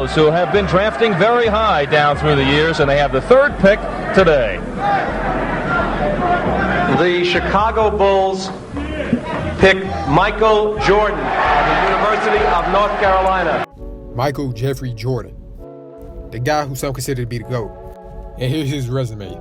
Who have been drafting very high down through the years, and they have the third pick today. The Chicago Bulls pick Michael Jordan of the University of North Carolina. Michael Jeffrey Jordan, the guy who some consider to be the GOAT. And here's his resume.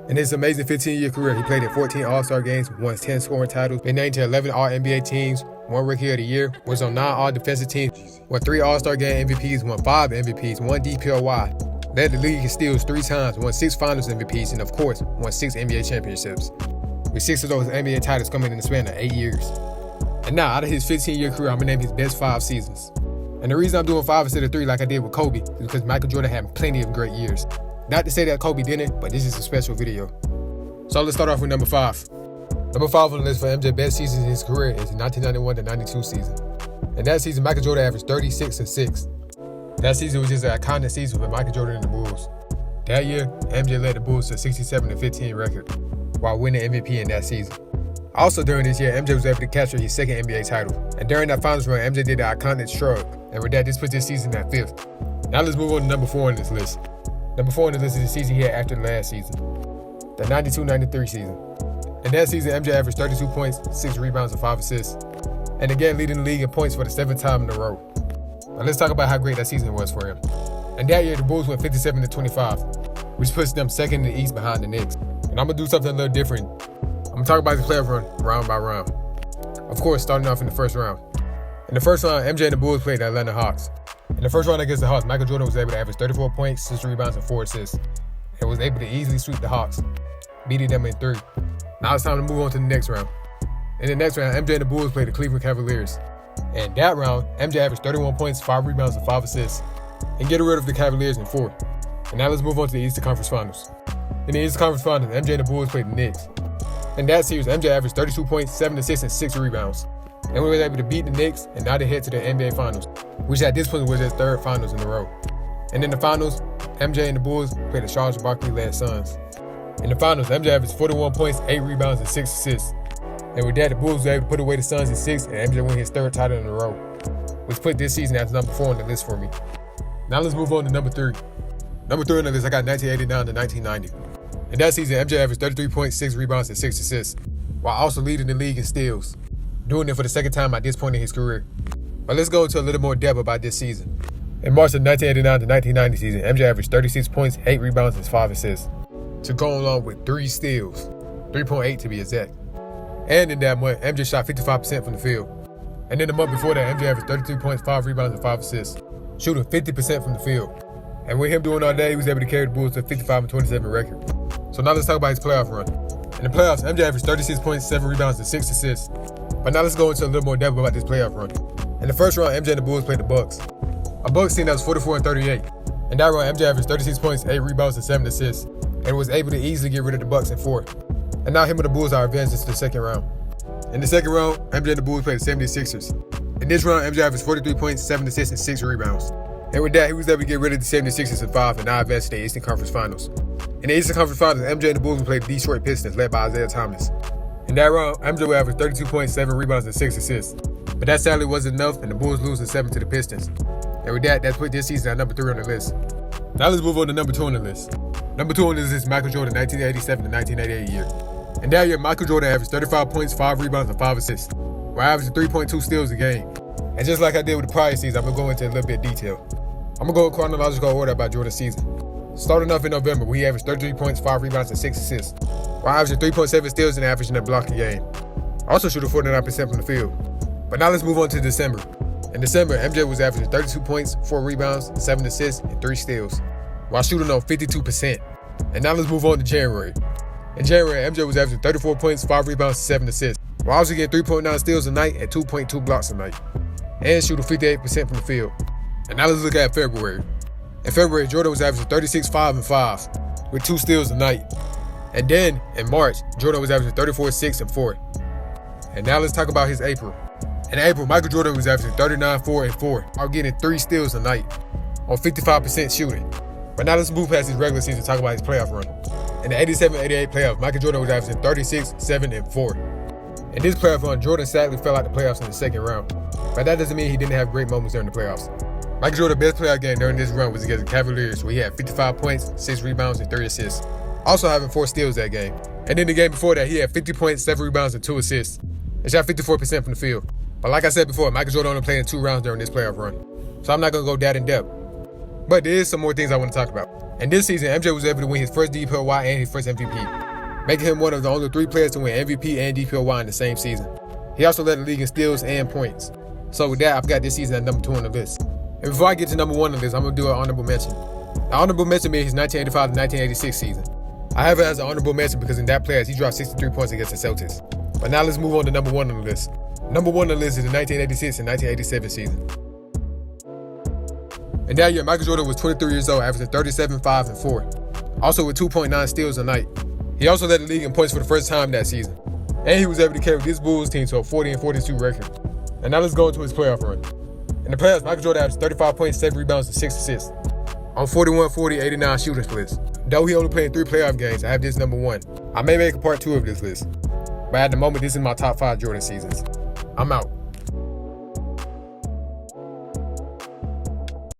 In his amazing 15-year career, he played in 14 All-Star games, won 10 scoring titles, been named to 11 All-NBA teams, won Rookie of the Year, was on 9 All-Defensive teams, won 3 All-Star Game MVPs, won 5 MVPs, 1 DPOY, led the league in steals 3 times, won 6 Finals MVPs, and of course, won 6 NBA championships, with 6 of those NBA titles coming in the span of 8 years. And now, out of his 15-year career, I'm gonna name his best 5 seasons. And the reason I'm doing 5 instead of 3 like I did with Kobe is because Michael Jordan had plenty of great years. Not to say that Kobe didn't, but this is a special video. So let's start off with number 5. Number 5 on the list for MJ's best season in his career is the 1991-92 season. In that season, Michael Jordan averaged 36 and 6. That season was just an iconic season for Michael Jordan and the Bulls. That year, MJ led the Bulls to a 67-15 record while winning MVP in that season. Also during this year, MJ was able to capture his second NBA title. And during that finals run, MJ did the iconic shrug. And with that, this puts this season at 5th. Now let's move on to number 4 on this list. Number 4 on the list is the season he had after the last season, the 92-93 season. In that season, MJ averaged 32 points, 6 rebounds, and 5 assists, and again leading the league in points for the 7th time in a row. Now let's talk about how great that season was for him. And that year, the Bulls went 57-25, which puts them second in the East behind the Knicks. And I'm gonna do something a little different. I'm gonna talk about the playoff run round by round. Of course, starting off in the first round. In the first round, MJ and the Bulls played the Atlanta Hawks. In the first round against the Hawks, Michael Jordan was able to average 34 points, 6 rebounds, and 4 assists, and was able to easily sweep the Hawks, beating them in 3. Now it's time to move on to the next round. In the next round, MJ and the Bulls played the Cleveland Cavaliers. And that round, MJ averaged 31 points, 5 rebounds, and 5 assists, and get rid of the Cavaliers in 4. And now let's move on to the Eastern Conference Finals. In the Eastern Conference Finals, MJ and the Bulls played the Knicks. In that series, MJ averaged 32 points, 7 assists, and 6 rebounds, and we were able to beat the Knicks, and now they head to the NBA Finals, which at this point was their 3rd Finals in a row. And in the Finals, MJ and the Bulls played the Charles Barkley-led Suns. In the Finals, MJ averaged 41 points, 8 rebounds, and 6 assists. And with that, the Bulls were able to put away the Suns in 6, and MJ won his 3rd title in a row, which put this season as number 4 on the list for me. Now let's move on to number 3. Number 3 on the list, I got 1989 to 1990. In that season, MJ averaged 33 points, 6 rebounds, and 6 assists, while also leading the league in steals, doing it for the 2nd time at this point in his career. But let's go into a little more depth about this season. In March of 1989 to 1990 season, MJ averaged 36 points, 8 rebounds, and 5 assists, to go along with 3 steals, 3.8 to be exact. And in that month, MJ shot 55% from the field. And in the month before that, MJ averaged 33 points, 5 rebounds, and 5 assists, shooting 50% from the field. And with him doing all that, he was able to carry the Bulls to a 55-27 record. So now let's talk about his playoff run. In the playoffs, MJ averaged 36 points, 7 rebounds, and 6 assists. But now let's go into a little more depth about this playoff run. In the first round, MJ and the Bulls played the Bucks. A Bucks team that was 44-38. In that run, MJ averaged 36 points, 8 rebounds, and 7 assists, and was able to easily get rid of the Bucks in 4. And now him and the Bulls are advanced into the 2nd round. In the 2nd round, MJ and the Bulls played the 76ers. In this round, MJ averaged 43 points, 7 assists, and 6 rebounds. And with that, he was able to get rid of the 76ers in 5 and now advanced to the Eastern Conference Finals. In the Eastern Conference Finals, MJ and the Bulls played the Detroit Pistons, led by Isaiah Thomas. In that round, MJ would average 32 points, 7 rebounds, and 6 assists. But that sadly wasn't enough, and the Bulls lose in 7 to the Pistons. And with that, put this season at number 3 on the list. Now let's move on to number 2 on the list. Number 2 on the list is Michael Jordan, 1987 to 1988 year. In that year, Michael Jordan averaged 35 points, 5 rebounds, and 5 assists, while averaging 3.2 steals a game. And just like I did with the prior season, I'm going to go into a little bit of detail. I'm going to go in chronological order about Jordan's season. Starting off in November, where he averaged 33 points, 5 rebounds, and 6 assists, while averaging 3.7 steals and averaging a block a game. Also shooting 49% from the field. But now let's move on to December. In December, MJ was averaging 32 points, 4 rebounds, 7 assists, and 3 steals, while shooting on 52%. And now let's move on to January. In January, MJ was averaging 34 points, 5 rebounds, 7 assists, while also getting 3.9 steals a night and 2.2 blocks a night, and shooting 58% from the field. And now let's look at February. In February, Jordan was averaging 36, 5, and 5, with 2 steals a night. And then, in March, Jordan was averaging 34, 6, and 4. And now let's talk about his April. In April, Michael Jordan was averaging 39, 4, and 4, while getting 3 steals a night, on 55% shooting. But now let's move past his regular season and talk about his playoff run. In the 87-88 playoff, Michael Jordan was averaging 36, 7, and 4. In this playoff run, Jordan sadly fell out the playoffs in the 2nd round. But that doesn't mean he didn't have great moments during the playoffs. Michael Jordan's best playoff game during this run was against the Cavaliers, where he had 55 points, 6 rebounds, and 3 assists. Also having 4 steals that game. And then the game before that, he had 50 points, 7 rebounds, and 2 assists. And shot 54% from the field. But like I said before, Michael Jordan only played in 2 rounds during this playoff run. So I'm not going to go that in depth. But there is some more things I want to talk about. And this season, MJ was able to win his first DPOY and his first MVP, making him one of the only 3 players to win MVP and DPOY in the same season. He also led the league in steals and points. So with that, I've got this season at number 2 on the list. And before I get to number 1 on the list, I'm going to do an honorable mention. The honorable mention being his 1985 to 1986 season. I have it as an honorable mention because in that playoffs, he dropped 63 points against the Celtics. But now let's move on to number 1 on the list. Number 1 on the list is the 1986 and 1987 season. And that year, Michael Jordan was 23 years old, averaging 37, 5, and 4. Also with 2.9 steals a night. He also led the league in points for the first time that season. And he was able to carry this Bulls team to a 40-42 record. And now let's go into his playoff run. In the playoffs, Michael Jordan averaged 35 points, 7 rebounds, and 6 assists on 41, 40, 89 shooting splits. Though he only played 3 playoff games, I have this number 1. I may make a part 2 of this list. But at the moment, this is my top 5 Jordan seasons. I'm out.